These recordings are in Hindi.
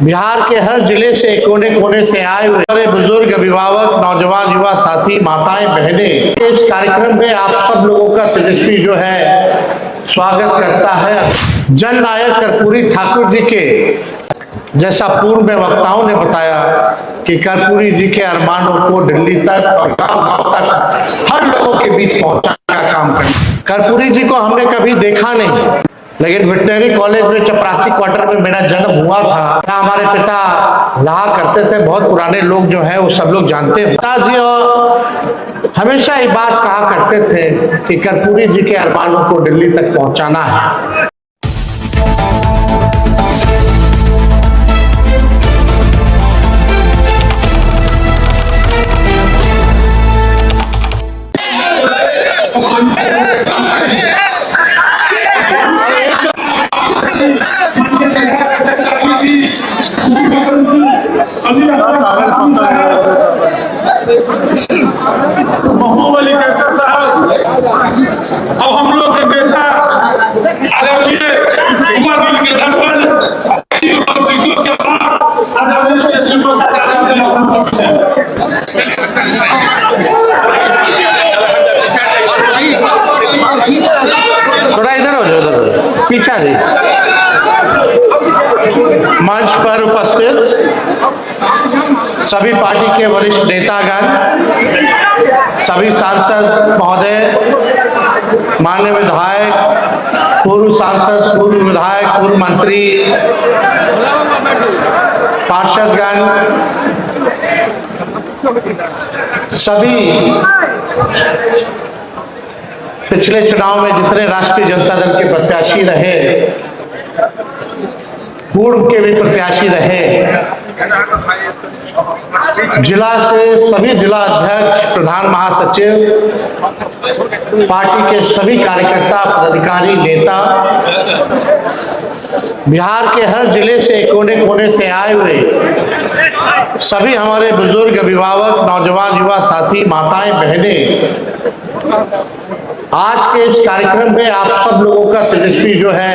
बिहार के हर जिले से कोने कोने से आए हुए बड़े बुजुर्ग, अभिभावक, नौजवान, युवा साथी, माताएं, बहनें, इस कार्यक्रम में आप सब लोगों का तेजस्वी जो है स्वागत करता है। जननायक कर्पूरी ठाकुर जी के जैसा पूर्व में वक्ताओं ने बताया कि कर्पूरी जी के अरमानों को दिल्ली तक और गांव-गांव तक हर लोगों के बीच पहुंचाने का काम करना। कर्पूरी जी को हमने कभी देखा नहीं, लेकिन वेटनरी कॉलेज में चपरासी क्वार्टर में मेरा जन्म हुआ था। हमारे पिता रहा करते थे, बहुत पुराने लोग जो है वो सब लोग जानते हैं। पिताजी और हमेशा ये बात कहा करते थे कि कर्पूरी जी के अरमानों को दिल्ली तक पहुंचाना है। महबूब अली कैसर साहब अब हम लोग के नेता आदरणीय उमर अली के धर्मपद थोड़ा इधर हो जाओ, पीछा जी। मंच पर उपस्थित सभी पार्टी के वरिष्ठ नेतागण, सभी सांसद महोदय, माननीय विधायक, पूर्व सांसद, पूर्व विधायक, पूर्व मंत्री, पार्षदगण, सभी पिछले चुनाव में जितने राष्ट्रीय जनता दल के प्रत्याशी रहे, पूर्व के भी प्रत्याशी रहे, जिला से सभी जिला अध्यक्ष, प्रधान महासचिव, पार्टी के सभी कार्यकर्ता, पदाधिकारी, नेता, बिहार के हर जिले से कोने कोने से आए हुए सभी हमारे बुजुर्ग, अभिभावक, नौजवान, युवा साथी, माताएं, बहनें, आज के इस कार्यक्रम में आप सब लोगों का तेजस्वी जो है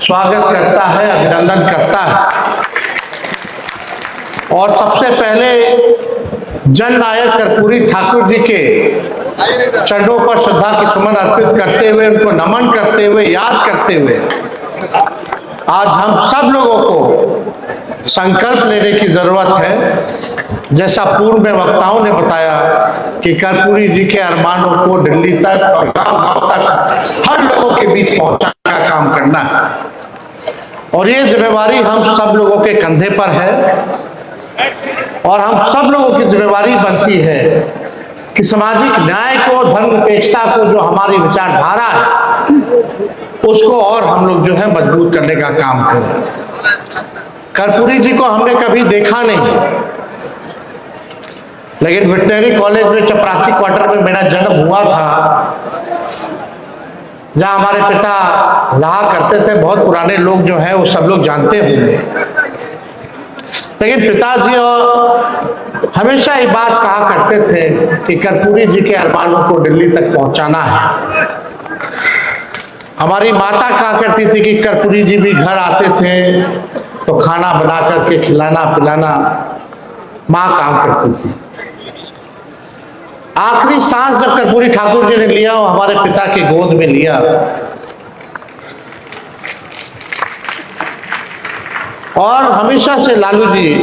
स्वागत करता है, अभिनंदन करता है। और सबसे पहले जननायक कर्पूरी ठाकुर जी के चरणों पर श्रद्धा की सुमन अर्पित करते हुए, उनको नमन करते हुए, याद करते हुए आज हम सब लोगों को संकल्प लेने की जरूरत है। जैसा पूर्व में वक्ताओं ने बताया कि कर्पूरी जी के अरमानों को दिल्ली तक और गांव-गांव तक हर लोगों के बीच पहुंचाने का काम करना है। और ये जिम्मेवारी हम सब लोगों के कंधे पर है और हम सब लोगों की जिम्मेवारी बनती है कि सामाजिक न्याय को, धर्मनिरपेक्षता को, जो हमारी विचारधारा है, उसको और हम लोग जो है मजबूत करने का काम करें। कर्पूरी जी को हमने कभी देखा नहीं, लेकिन वेटनरी कॉलेज में चपरासी क्वार्टर में मेरा जन्म हुआ था, जहां हमारे पिता रहा करते थे, बहुत पुराने लोग जो है वो सब लोग जानते होंगे। लेकिन पिताजी और हमेशा ये बात कहा करते थे कि कर्पूरी जी के अरमानों को दिल्ली तक पहुंचाना है। हमारी माता कहा करती थी कि कर्पूरी जी भी घर आते थे तो खाना बना करके खिलाना पिलाना माँ काम करती थी। आखिरी सांस जब कर्पूरी ठाकुर जी ने लिया, वो हमारे पिता की गोद में लिया और हमेशा से लालू जी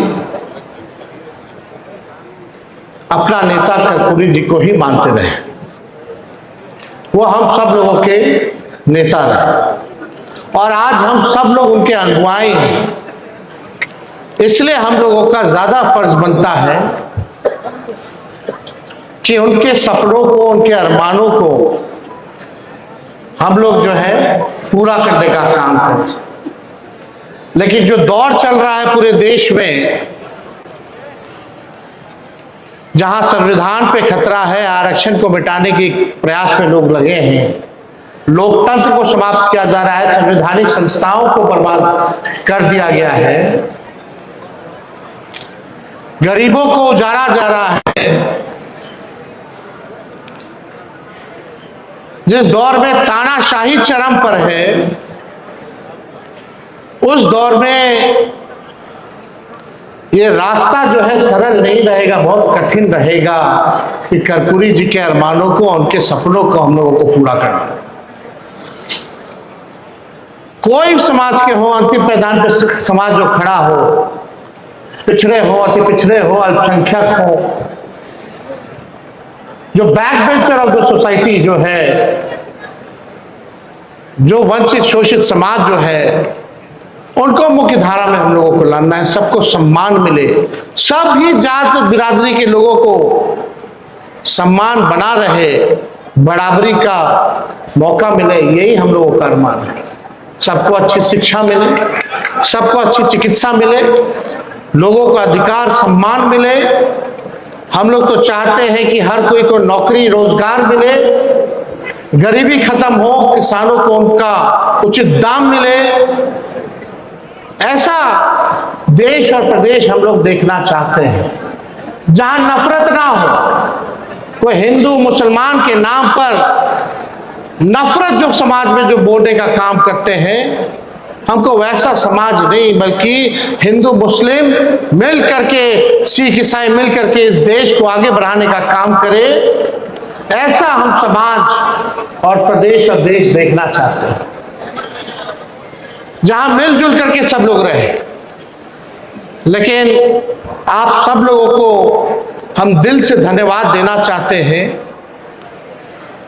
अपना नेता कर्पूरी जी को ही मानते रहे। वो हम सब लोगों के नेता रहे और आज हम सब लोग उनके अनुयायी हैं। इसलिए हम लोगों का ज्यादा फर्ज बनता है कि उनके सपनों को, उनके अरमानों को हम लोग जो है पूरा करने का काम करें। लेकिन जो दौर चल रहा है पूरे देश में, जहां संविधान पे खतरा है, आरक्षण को मिटाने के प्रयास में लोग लगे हैं, लोकतंत्र को समाप्त किया जा रहा है, संवैधानिक संस्थाओं को बर्बाद कर दिया गया है, गरीबों को उजाड़ा जा रहा है, जिस दौर में तानाशाही चरम पर है, उस दौर में ये रास्ता जो है सरल नहीं रहेगा, बहुत कठिन रहेगा कि कर्पूरी जी के अरमानों को, उनके सपनों को हम लोगों को पूरा करना। कोई समाज के हो, अंतिम पैदान पर समाज जो खड़ा हो, पिछड़े हो, अति पिछड़े हो, अल्पसंख्यक हो, जो back bencher of the society जो है, जो वंचित शोषित समाज जो है, उनको मुख्य धारा में हम लोगों को लाना है। सबको सम्मान मिले, सभी जात बिरादरी के लोगों को सम्मान बना रहे, बराबरी का मौका मिले, यही हम लोगों का अरमान है। सबको अच्छी शिक्षा मिले, सबको अच्छी चिकित्सा मिले, लोगों को अधिकार सम्मान मिले। हम लोग तो चाहते हैं कि हर कोई को नौकरी रोजगार मिले, गरीबी खत्म हो, किसानों को उनका उचित दाम मिले। ऐसा देश और प्रदेश हम लोग देखना चाहते हैं जहां नफरत ना हो। कोई हिंदू मुसलमान के नाम पर नफरत जो समाज में जो बोलने का काम करते हैं, हमको वैसा समाज नहीं, बल्कि हिंदू मुस्लिम मिल करके, सिख ईसाई मिल करके इस देश को आगे बढ़ाने का काम करे। ऐसा हम समाज और प्रदेश और देश देखना चाहते हैं जहां मिलजुल करके सब लोग रहे। लेकिन आप सब लोगों को हम दिल से धन्यवाद देना चाहते हैं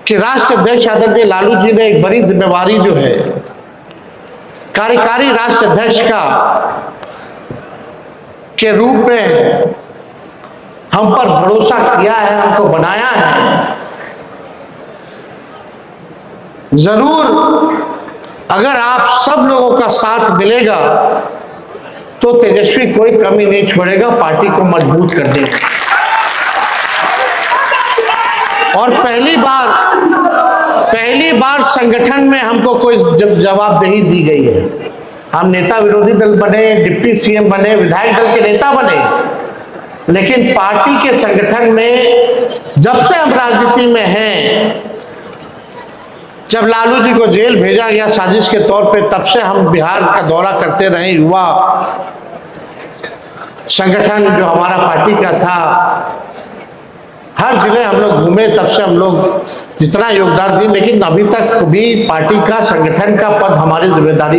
कि राष्ट्रीय अध्यक्ष आदरणीय लालू जी ने एक बड़ी जिम्मेवारी जो है कार्यकारी राष्ट्रीय अध्यक्ष का के रूप में हम पर भरोसा किया है, हमको बनाया है। जरूर अगर आप सब लोगों का साथ मिलेगा तो तेजस्वी कोई कमी नहीं छोड़ेगा पार्टी को मजबूत करने में। और पहली बार संगठन में हमको कोई जवाबदेही दी गई है। हम नेता विरोधी दल बने, डिप्टी सीएम बने, विधायक दल के नेता बने, लेकिन पार्टी के संगठन में जब से हम राजनीति में हैं, जब लालू जी को जेल भेजा गया साजिश के तौर पे, तब से हम बिहार का दौरा करते रहे। युवा संगठन जो हमारा पार्टी का था, हर जिले हम लोग घूमे, तब से हम लोग जितना योगदान दिए, लेकिन अभी तक भी पार्टी का संगठन का पद हमारी जिम्मेदारी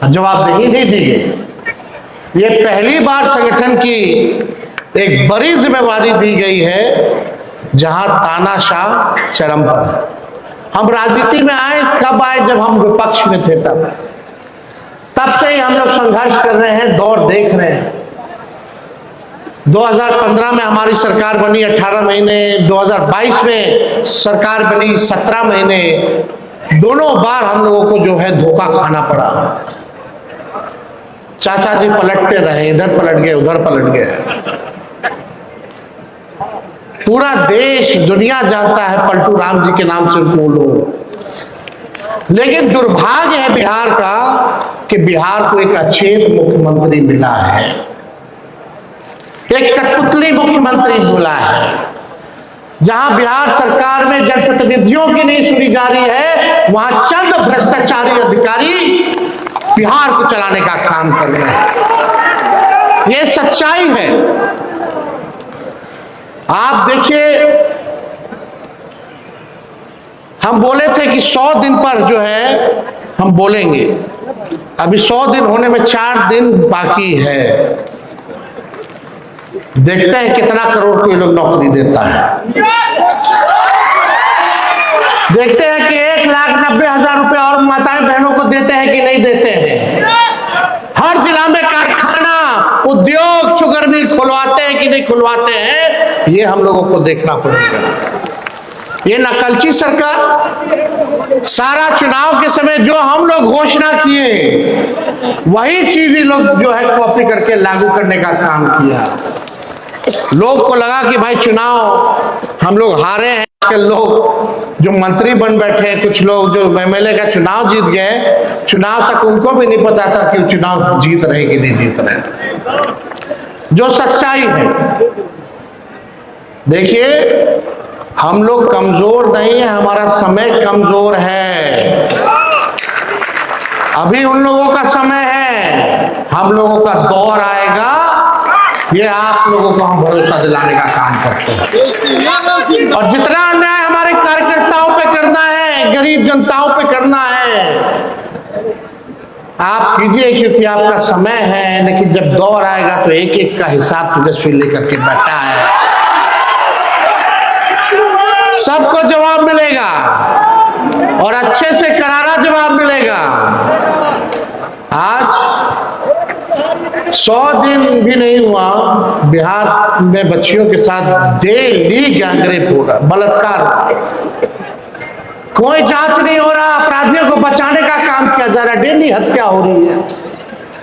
जवाबदेही नहीं दी गई। ये पहली बार संगठन की एक बड़ी जिम्मेवारी दी गई है जहां तानाशाह चरम पर। हम राजनीति में आए, कब आए? जब हम विपक्ष में थे, तब से ही हम लोग संघर्ष कर रहे हैं, दौर देख रहे हैं। 2015 में हमारी सरकार बनी 18 महीने, 2022 में सरकार बनी 17 महीने। दोनों बार हम लोगों को जो है धोखा खाना पड़ा। चाचा जी पलटते रहे, इधर पलट गए, उधर पलट गए। पूरा देश दुनिया जानता है पलटू राम जी के नाम से उनको लोग। लेकिन दुर्भाग्य है बिहार का कि बिहार को एक अचेत मुख्यमंत्री मिला है, एक कठपुतली मुख्यमंत्री मिला है। जहां बिहार सरकार में जनप्रतिनिधियों की नहीं सुनी जा रही है, वहां चंद भ्रष्टाचारी अधिकारी बिहार को चलाने का काम कर रहे हैं। ये सच्चाई है। आप देखिए, हम बोले थे कि 100 दिन पर जो है हम बोलेंगे। अभी 100 दिन होने में 4 दिन बाकी है। देखते हैं कितना करोड़ को ये लोग नौकरी देता है। देखते हैं कि 1,90,000 रुपए और माताएं बहनों को देते हैं कि नहीं देते हैं। हर जिला में कारखाना, उद्योग, शुगर मिल खुलवाते हैं कि नहीं खुलवाते हैं, ये हम लोगों को देखना पड़ेगा। ये नकलची सरकार सारा चुनाव के समय जो हम लोग घोषणा किए वही चीज ये लोग जो है कॉपी करके लागू करने का काम किया। लोग को लगा कि भाई चुनाव हम लोग हारे हैं। आजकल लोग जो मंत्री बन बैठे हैं, कुछ लोग जो एमएलए का चुनाव जीत गए, चुनाव तक उनको भी नहीं पता था कि चुनाव जीत रहे कि नहीं जीत रहे। जो सच्चाई है, देखिए हम लोग कमजोर नहीं है, हमारा समय कमजोर है। अभी उन लोगों का समय है, हम लोगों का दौर आएगा ये आप लोगों को हम भरोसा दिलाने का काम करते हैं। और जितना अन्याय हमारे कार्यकर्ताओं पे करना है, गरीब जनताओं पे करना है, आप कीजिए, क्योंकि आपका समय है। लेकिन जब दौर आएगा तो एक एक का हिसाब तेजस्वी लेकर के बैठा है, सबको जवाब मिलेगा और अच्छे से करारा जवाब मिलेगा। आज 100 दिन भी नहीं हुआ, बिहार में बच्चियों के साथ डेली गैंगरेप हो रहा, बलात्कार, कोई जांच नहीं हो रहा, अपराधियों को बचाने का काम किया जा रहा है, डेली हत्या हो रही है,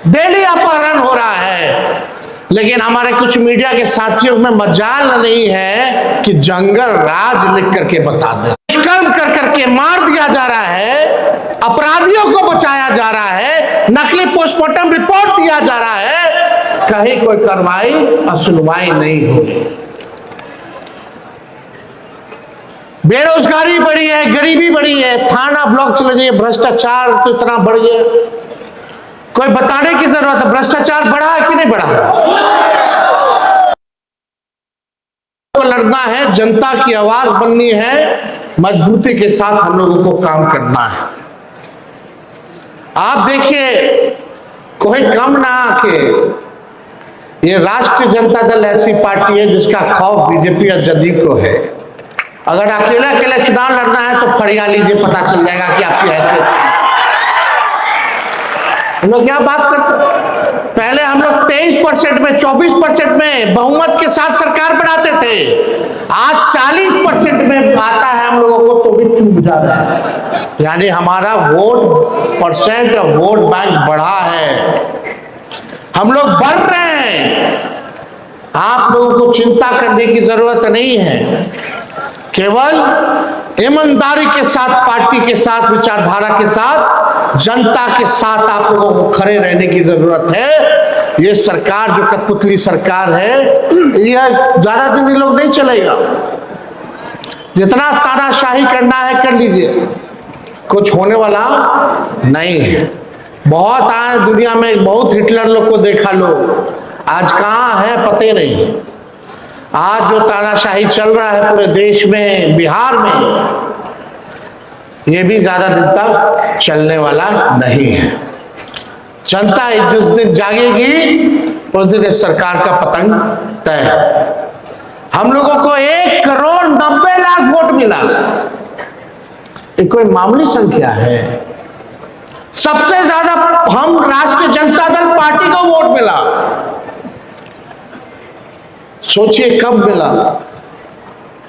डेली अपहरण हो रहा है। लेकिन हमारे कुछ मीडिया के साथियों में मजाल नहीं है कि जंगल राज लिख करके बता दे। दुष्कर्म कर करके मार दिया जा रहा है, अपराधियों को बचाया जा रहा है, नकली पोस्टमार्टम रिपोर्ट दिया जा रहा है, कहीं कोई कार्रवाई और सुनवाई नहीं होगी। बेरोजगारी बढ़ी है, गरीबी बढ़ी है, थाना ब्लॉक चले जाइए, भ्रष्टाचार तो इतना बढ़ गया, कोई बताने की जरूरत है। भ्रष्टाचार बढ़ा है कि नहीं बढ़ा? तो लड़ना है, जनता की आवाज बननी है, मजबूती के साथ हम लोगों को काम करना है। आप देखिए, कोई कम ना आके, ये राष्ट्रीय जनता दल ऐसी पार्टी है जिसका खौफ बीजेपी और जदयू को है। अगर अकेले अकेले चुनाव लड़ना है तो फरिया लीजिए, पता चल जाएगा कि आपकी हैसियत। हम लोग क्या बात करते, पहले हम लोग 23% में, 24% में बहुमत के साथ सरकार बनाते थे, आज 40% में आता है हम लोगों को तो भी चूक जाता है। यानी हमारा वोट परसेंट और वोट बैंक बढ़ा है, हम लोग बढ़ रहे हैं। आप लोगों को चिंता करने की जरूरत नहीं है, केवल ईमानदारी के साथ, पार्टी के साथ, विचारधारा के साथ, जनता के साथ आप लोगों को खड़े रहने की जरूरत है। ये सरकार जो कठपुतली सरकार है, यह ज्यादा दिन लोग नहीं चलेगा। जितना तानाशाही करना है कर लीजिए, कुछ होने वाला नहीं है। बहुत आए दुनिया में, बहुत हिटलर लोग को देखा लो, आज कहाँ है पते नहीं। आज जो तानाशाही चल रहा है पूरे देश में, बिहार में, ये भी ज्यादा दिन तक चलने वाला नहीं है। जनता जिस दिन जागेगी उस दिन इस सरकार का पतन तय है। हम लोगों को 1,90,00,000 वोट मिला, ये कोई मामूली संख्या है। सबसे ज्यादा हम राष्ट्रीय जनता दल पार्टी को वोट मिला। सोचिए कब मिला,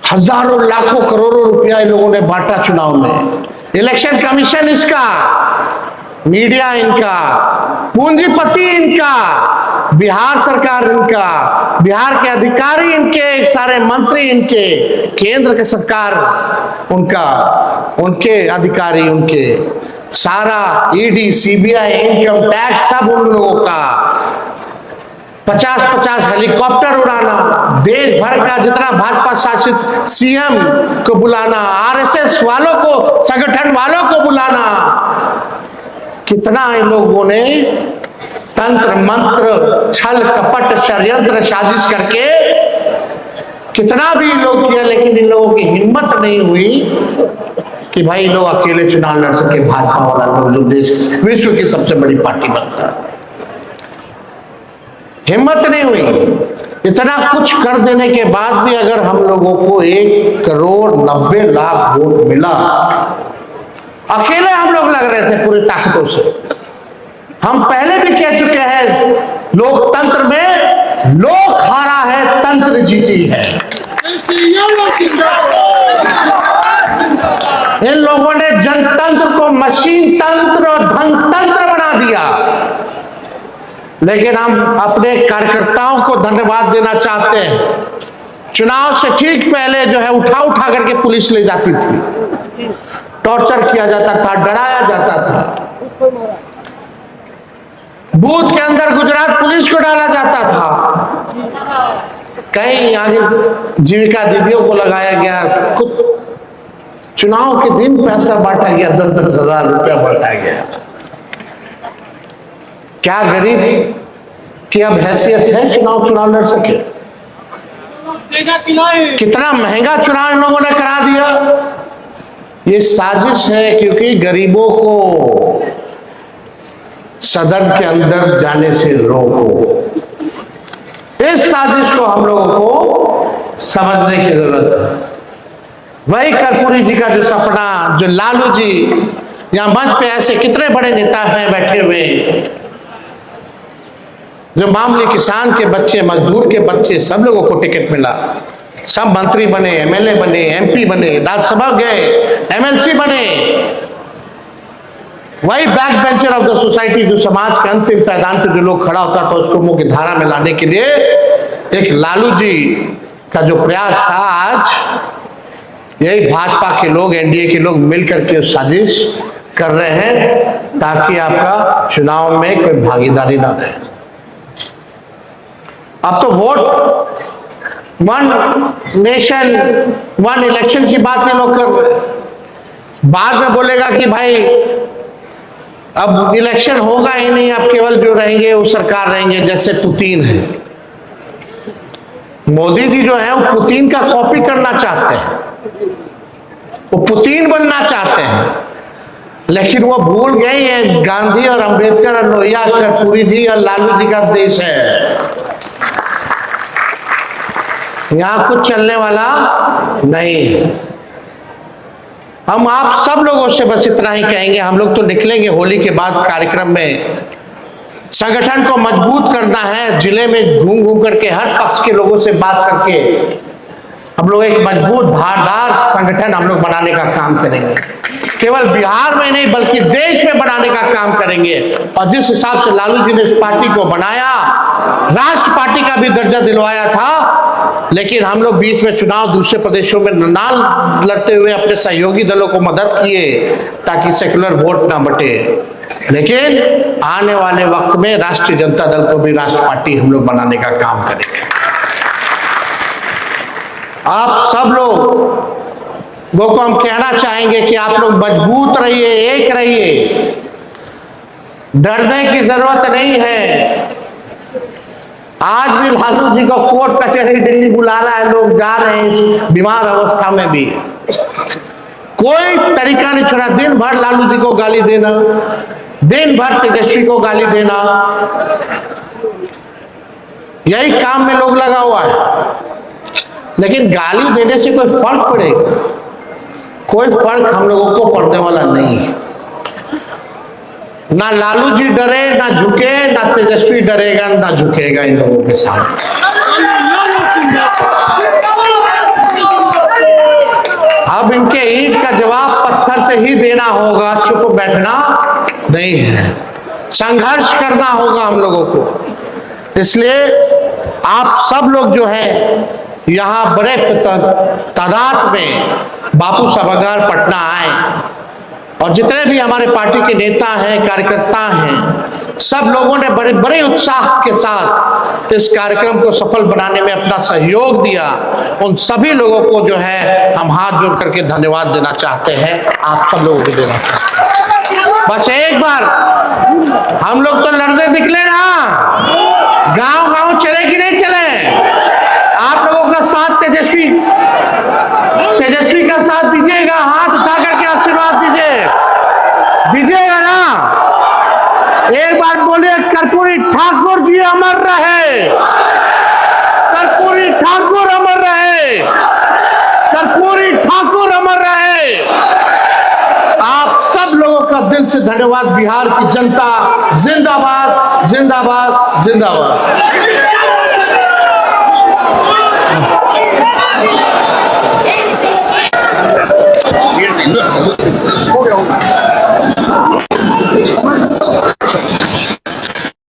हजारों लाखों करोड़ों रुपया इन लोगों ने बांटा चुनाव में। इलेक्शन कमीशन इसका, मीडिया इनका, पूंजीपति इनका, बिहार सरकार इनका, बिहार के अधिकारी इनके, सारे मंत्री इनके, केंद्र के सरकार उनका, उनके अधिकारी उनके, सारा ईडी, सीबीआई, इनकम टैक्स सब उन लोगों का। 50-50 हेलीकॉप्टर उड़ाना, देश भर का जितना भाजपा शासित सीएम को बुलाना, आरएसएस वालों को, संगठन वालों को बुलाना। कितना इन लोगों ने तंत्र मंत्र, छल कपट, षड्यंत्र, साजिश करके कितना भी लोग किया, लेकिन इन लोगों की हिम्मत नहीं हुई कि भाई लोग अकेले चुनाव लड़ सके। भाजपा वाला लोग जो देश विश्व की सबसे बड़ी पार्टी बनता है, हिम्मत नहीं हुई। इतना कुछ कर देने के बाद भी अगर हम लोगों को 1,90,00,000 वोट मिला, अकेले हम लोग लग रहे थे पूरी ताकतों से। हम पहले भी कह चुके हैं, लोकतंत्र में लोक हारा है, तंत्र जीती है। इन लोगों ने जनतंत्र को मशीन तंत्र और धनतंत्र बना दिया। लेकिन हम अपने कार्यकर्ताओं को धन्यवाद देना चाहते हैं। चुनाव से ठीक पहले जो है उठा करके पुलिस ले जाती थी, टॉर्चर किया जाता था, डराया जाता था, बूथ के अंदर गुजरात पुलिस को डाला जाता था, कई आगे जीविका दीदियों को लगाया गया, खुद चुनाव के दिन पैसा बांटा गया, 10-10 हजार रुपया बांटा गया। क्या गरीब कि अब हैसियत है चुनाव लड़ सके। कितना महंगा चुनाव इन लोगों ने करा दिया। ये साजिश है, क्योंकि गरीबों को सदन के अंदर जाने से रोको। इस साजिश को हम लोगों को समझने की जरूरत है। वही कर्पूरी जी का जो सपना, जो लालू जी, यहां मंच पे ऐसे कितने बड़े नेता हैं बैठे हुए, जो मामूली किसान के बच्चे, मजदूर के बच्चे, सब लोगों को टिकट मिला, सब मंत्री बने, एमएलए बने, एमपी बने, राज्यसभा गए, एमएलसी बने। वही back bencher of the society, जो समाज के अंतिम पैदान पर जो लोग खड़ा होता था, उसको मुख्य धारा में लाने के लिए एक लालू जी का जो प्रयास था, आज यही भाजपा के लोग, एनडीए के लोग मिलकर के साजिश कर रहे हैं ताकि आपका चुनाव में कोई भागीदारी ना रहे। अब तो vote one nation one election की बात ये लोग कर रहे हैं। बाद में बोलेगा कि भाई अब इलेक्शन होगा ही नहीं, अब केवल जो रहेंगे वो सरकार रहेंगे, जैसे पुतिन है। मोदी जी जो है वो पुतिन का कॉपी करना चाहते हैं, वो पुतिन बनना चाहते हैं, लेकिन वो भूल गए ये गांधी और अंबेडकर और लोहिया, कर्पूरी जी और लालू जी का देश है। यहां कुछ चलने वाला नहीं। हम आप सब लोगों से बस इतना ही कहेंगे, हम लोग तो निकलेंगे होली के बाद कार्यक्रम में। संगठन को मजबूत करना है, जिले में घूम घूम करके हर पक्ष के लोगों से बात करके हम लोग एक मजबूत धारदार संगठन हम लोग बनाने का काम करेंगे। केवल बिहार में नहीं बल्कि देश में बनाने का काम करेंगे। और जिस हिसाब से लालू जी ने इस पार्टी को बनाया, राष्ट्र पार्टी का भी दर्जा दिलवाया था, लेकिन हम लोग बीच में चुनाव दूसरे प्रदेशों में ना लड़ते हुए अपने सहयोगी दलों को मदद किए ताकि सेकुलर वोट ना बटे। लेकिन आने वाले वक्त में राष्ट्रीय जनता दल को भी राष्ट्र पार्टी हम लोग बनाने का काम करेंगे। आप सब लोगों को हम कहना चाहेंगे कि आप लोग मजबूत रहिए, एक रहिए, डरने की जरूरत नहीं है। आज भी लालू जी को कोर्ट कचहरी दिल्ली बुला रहा है, लोग जा रहे हैं इस बीमार अवस्था में भी। कोई तरीका नहीं छोड़ा, दिन भर लालू जी को गाली देना, दिन भर तेजस्वी को गाली देना, यही काम में लोग लगा हुआ है। लेकिन गाली देने से कोई फर्क पड़ेगा? कोई फर्क हम लोगों को पड़ने वाला नहीं है। ना लालू जी डरे, ना झुके, ना तेजस्वी डरेगा, ना झुकेगा इन लोगों के साथ। अब इनके ईंट का जवाब पत्थर से ही देना होगा, चुप बैठना नहीं है, संघर्ष करना होगा हम लोगों को। इसलिए आप सब लोग जो है यहाँ बड़े तादाद में बापू सभागार पटना आए, और जितने भी हमारे पार्टी के नेता हैं, कार्यकर्ता हैं, सब लोगों ने बड़े बड़े उत्साह के साथ इस कार्यक्रम को सफल बनाने में अपना सहयोग दिया। उन सभी लोगों को जो है हम हाथ जोड़ करके धन्यवाद देना चाहते हैं। आप सब लोगों को देना चाहते हैं। बस एक बार हम लोग तो लड़ने निकले ना, गांव गांव चले कि नहीं चले? आप लोगों का साथ तेजस्वी का साथ दीजिएगा, हाथ उठा करके आशीर्वाद दीजिएगा ना। एक बार बोलिए, कर्पूरी ठाकुर जी अमर रहे, कर्पूरी ठाकुर अमर रहे, कर्पूरी ठाकुर अमर रहे। आप सब लोगों का दिल से धन्यवाद। बिहार की जनता जिंदाबाद, जिंदाबाद, जिंदाबाद। हो गया।